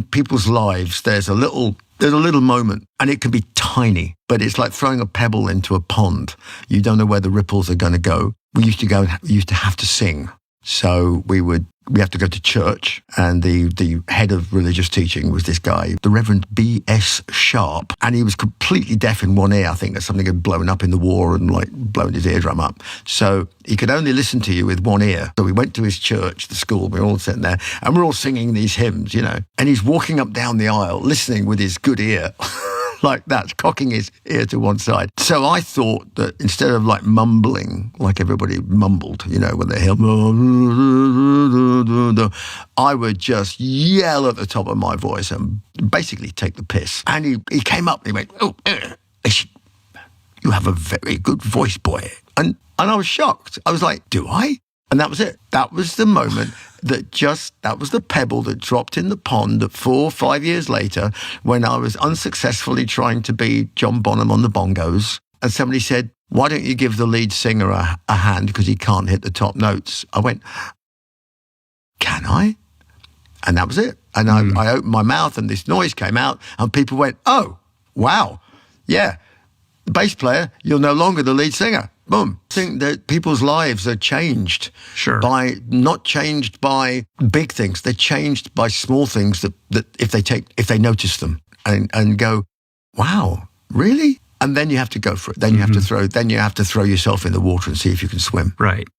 in people's lives, there's a little moment, and it can be tiny, but it's like throwing a pebble into a pond. You don't know where the ripples are going to go. We used to have to sing. So we have to go to church, and the head of religious teaching was this guy, the Reverend B.S. Sharp, and he was completely deaf in one ear. I think that something had blown up in the war and like blown his eardrum up. So he could only listen to you with one ear. So we went to his church, the school, we were all sitting there, and we're all singing these hymns, and he's walking up down the aisle, listening with his good ear. Like that, cocking his ear to one side. So I thought that instead of like mumbling, like everybody mumbled, when they hear, I would just yell at the top of my voice and basically take the piss. And he came up and he went, you have a very good voice, boy. And I was shocked. I was like, do I? And that was it. That was the moment that was the pebble that dropped in the pond that 4 or 5 years later, when I was unsuccessfully trying to be John Bonham on the bongos, and somebody said, why don't you give the lead singer a hand because he can't hit the top notes? I went, can I? And that was it. And I opened my mouth and this noise came out and people went, oh, wow, yeah, the bass player, you're no longer the lead singer. Boom. I think that people's lives are changed not changed by big things. They're changed by small things that if they notice them and go, wow, really? And then you have to go for it. Then you have to throw yourself in the water and see if you can swim. Right.